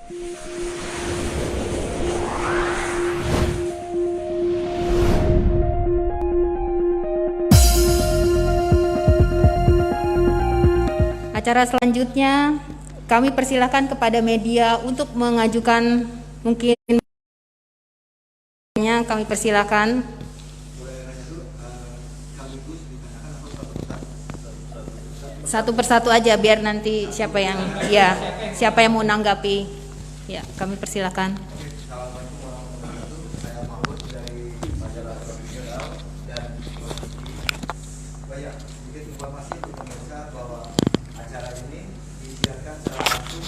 Acara selanjutnya kami persilahkan kepada media untuk mengajukan mungkin kami persilahkan. Satu persatu aja biar nanti siapa yang mau menanggapi. Ya, kami persilahkan. Informasi untuk pemirsa bahwa acara ini disiarkan secara langsung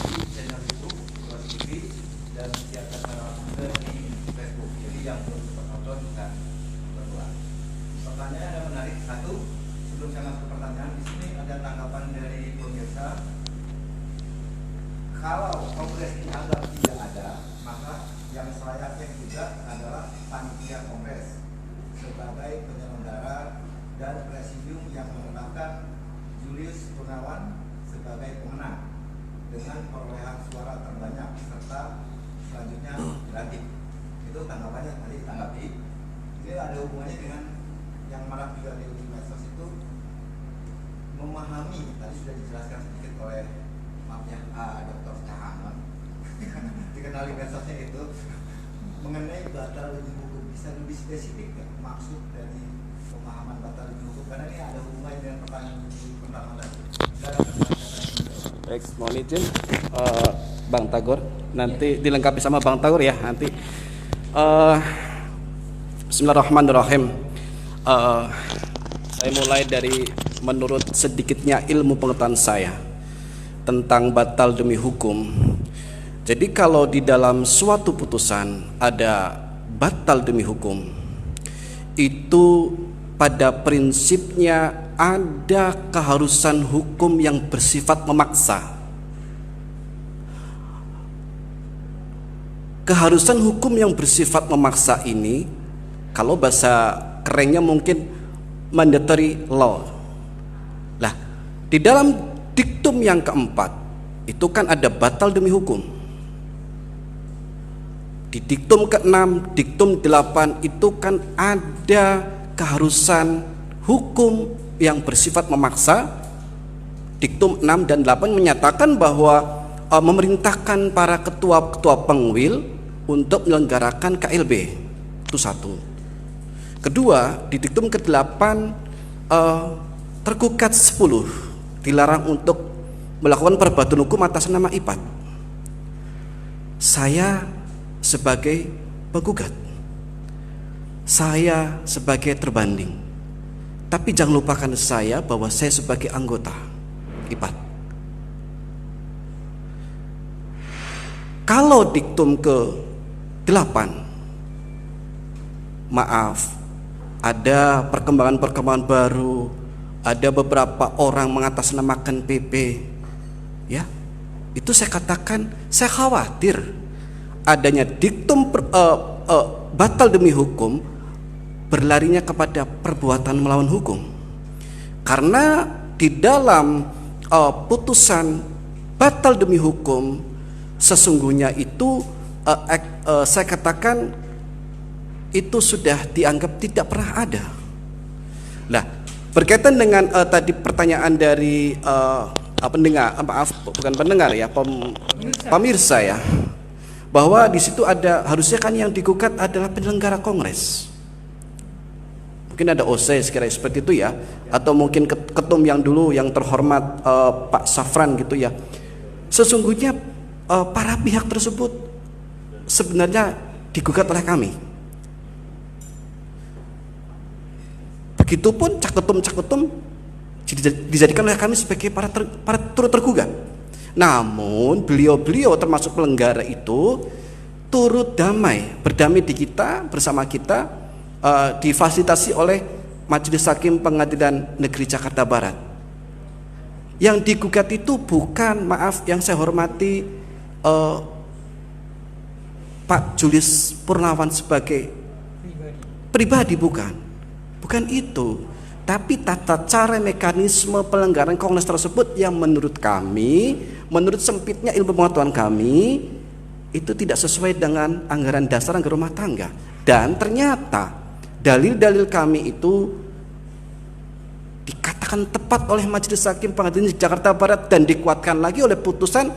di channel YouTube Luas TV dan disiarkan secara langsung di Facebook. Jadi yang belum sempat nonton bisa berdua. Pertanyaan yang menarik satu, sebelum saya masuk ke pertanyaan, di sini ada tanggapan dari pemirsa. Kalau kongres dianggap tidak ada, maka yang selayaknya juga adalah panitia kongres sebagai penyelenggara dan presidium yang menetapkan Julius Gunawan sebagai pemenang dengan perolehan suara terbanyak serta selanjutnya dilantik. Itu tanggapannya tadi ditanggapi. Ini ada hubungannya dengan yang marak juga di medsos itu, memahami tadi sudah dijelaskan sedikit oleh Dr. Cahanon dikenali medsosnya itu mengenai batal demi hukum. Bisa lebih spesifik ya maksud dari pemahaman batal demi hukum, karena ini ada hubungannya dengan pertanyaan pertama tadi. Baik, mohon izin Bang Tagor, nanti dilengkapi sama Bang Tagor ya nanti. Bismillahirrahmanirrahim. Saya mulai dari menurut sedikitnya ilmu pengetahuan saya tentang batal demi hukum. Jadi kalau di dalam suatu putusan ada batal demi hukum, itu pada prinsipnya ada keharusan hukum yang bersifat memaksa. Keharusan hukum yang bersifat memaksa ini, kalau bahasa kerennya mungkin mandatory law. Lah, di dalam diktum yang keempat itu kan ada batal demi hukum. Di diktum ke-6, diktum 8 itu kan ada keharusan hukum yang bersifat memaksa. Diktum 6 dan 8 menyatakan bahwa memerintahkan para ketua-ketua pengwil untuk menyelenggarakan KLB. Itu satu. Kedua, di diktum ke-8 tergugat 10 dilarang untuk melakukan perbuatan hukum atas nama IPAT. Saya sebagai penggugat, saya sebagai terbanding, tapi jangan lupakan saya bahwa saya sebagai anggota IPAT. Kalau diktum ke-8, maaf, ada perkembangan-perkembangan baru, ada beberapa orang mengatasnamakan PP, ya, itu saya katakan saya khawatir adanya diktum batal demi hukum berlarinya kepada perbuatan melawan hukum. Karena di dalam putusan batal demi hukum sesungguhnya itu saya katakan itu sudah dianggap tidak pernah ada. Nah, berkaitan dengan tadi pertanyaan dari pendengar, maaf bukan pendengar ya, pemirsa ya, bahwa di situ ada harusnya kan yang digugat adalah penyelenggara kongres. Mungkin ada OC sekira seperti itu ya, atau mungkin ketum yang dulu yang terhormat Pak Safran gitu ya. Sesungguhnya para pihak tersebut sebenarnya digugat oleh kami. Begitupun caketum dijadikan oleh kami sebagai para turut tergugat. Namun beliau-beliau termasuk penyelenggara itu turut berdamai di kita, bersama kita, difasilitasi oleh Majelis Hakim Pengadilan Negeri Jakarta Barat. Yang digugat itu bukan, maaf yang saya hormati, Pak Julius Purnawan sebagai pribadi, bukan itu. Tapi tata cara mekanisme penyelenggaraan kongres tersebut yang menurut kami menurut sempitnya ilmu pengetahuan kami itu tidak sesuai dengan anggaran dasar anggaran rumah tangga. Dan ternyata dalil-dalil kami itu dikatakan tepat oleh Majelis Hakim Pengadilan Negeri Jakarta Barat dan dikuatkan lagi oleh putusan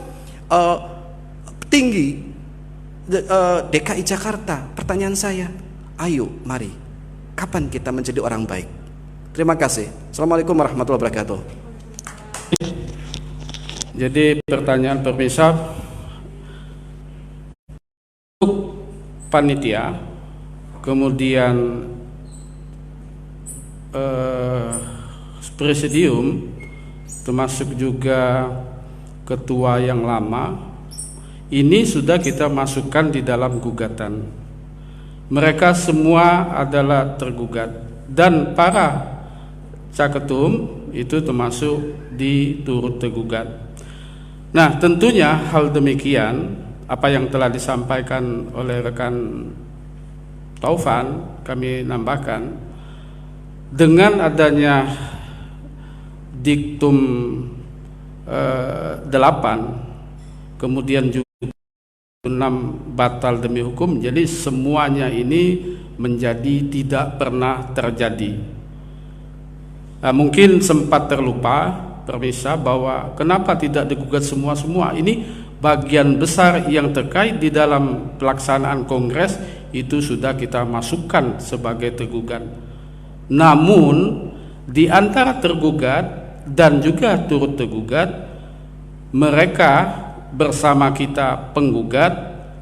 tinggi DKI Jakarta. Pertanyaan saya, ayo mari, kapan kita menjadi orang baik? Terima kasih. Assalamualaikum warahmatullahi wabarakatuh. Jadi pertanyaan pemirsa, untuk panitia, kemudian presidium, termasuk juga ketua yang lama, ini sudah kita masukkan di dalam gugatan. Mereka semua adalah tergugat dan para caketum itu termasuk turut tergugat. Nah, tentunya hal demikian apa yang telah disampaikan oleh rekan Taufan, kami nambahkan dengan adanya diktum 8 kemudian juga 6 batal demi hukum, jadi semuanya ini menjadi tidak pernah terjadi. Mungkin sempat terlupa permisa bahwa kenapa tidak digugat semua. Ini bagian besar yang terkait di dalam pelaksanaan kongres itu sudah kita masukkan sebagai tergugat. Namun di antara tergugat dan juga turut tergugat, mereka bersama kita penggugat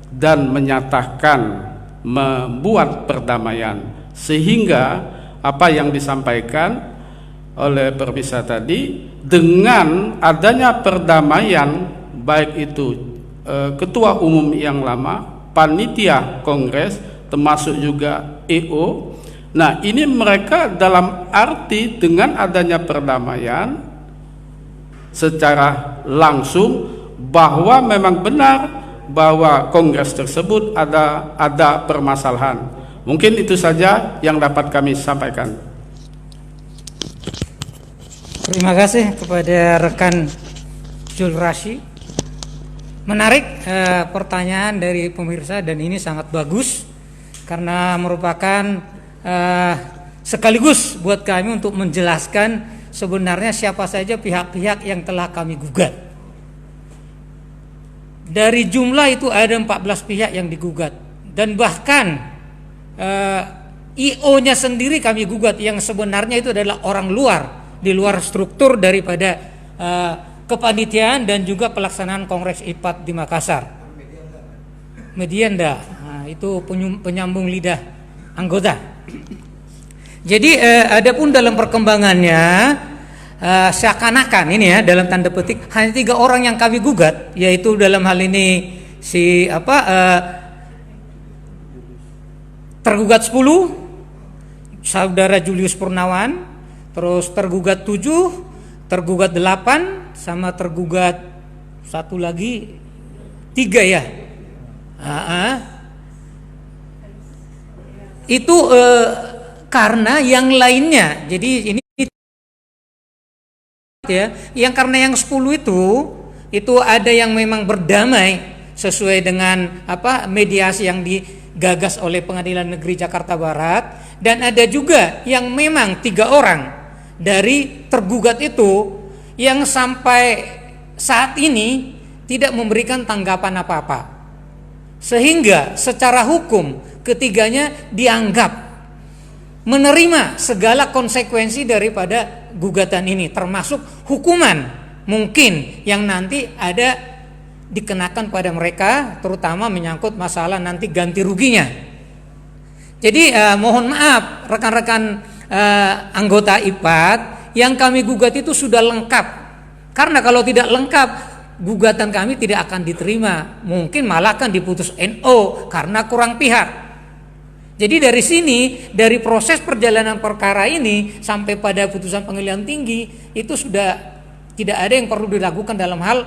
dan menyatakan membuat perdamaian, sehingga apa yang disampaikan oleh permisa tadi, dengan adanya perdamaian baik itu ketua umum yang lama, panitia kongres, termasuk juga EO. Nah, ini mereka dalam arti dengan adanya perdamaian secara langsung bahwa memang benar bahwa kongres tersebut ada permasalahan. Mungkin itu saja yang dapat kami sampaikan. Terima kasih kepada rekan Jul Rashi. Menarik pertanyaan dari pemirsa, dan ini sangat bagus karena merupakan sekaligus buat kami untuk menjelaskan sebenarnya siapa saja pihak-pihak yang telah kami gugat. Dari jumlah itu ada 14 pihak yang digugat, dan bahkan IO-nya sendiri kami gugat, yang sebenarnya itu adalah orang luar, di luar struktur daripada kepanitiaan dan juga pelaksanaan Kongres IPAT di Makassar. Medienda, itu penyambung lidah anggota. Jadi adapun dalam perkembangannya seakan-akan ini ya, dalam tanda petik hanya 3 orang yang kami gugat, yaitu dalam hal ini si tergugat 10 saudara Julius Purnawan, terus tergugat 7, tergugat 8, sama tergugat satu lagi 3 ya. Itu karena yang lainnya. Jadi ini ya, yang karena yang 10 itu ada yang memang berdamai sesuai dengan mediasi yang digagas oleh Pengadilan Negeri Jakarta Barat, dan ada juga yang memang 3 orang dari tergugat itu yang sampai saat ini tidak memberikan tanggapan apa-apa, sehingga secara hukum ketiganya dianggap menerima segala konsekuensi daripada gugatan ini, termasuk hukuman mungkin yang nanti ada dikenakan pada mereka, terutama menyangkut masalah nanti ganti ruginya. Jadi mohon maaf rekan-rekan anggota IPAT, yang kami gugat itu sudah lengkap, karena kalau tidak lengkap gugatan kami tidak akan diterima, mungkin malah akan diputus NO karena kurang pihak. Jadi dari sini, dari proses perjalanan perkara ini sampai pada putusan pengadilan tinggi, itu sudah tidak ada yang perlu dilakukan dalam hal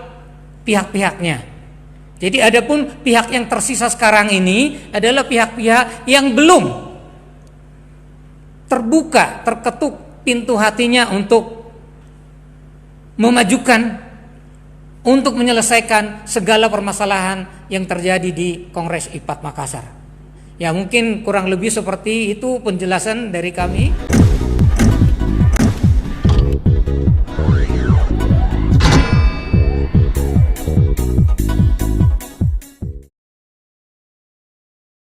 pihak-pihaknya. Jadi adapun pihak yang tersisa sekarang ini adalah pihak-pihak yang belum terbuka, terketuk pintu hatinya untuk memajukan untuk menyelesaikan segala permasalahan yang terjadi di Kongres IPAT Makassar. Ya, mungkin kurang lebih seperti itu penjelasan dari kami.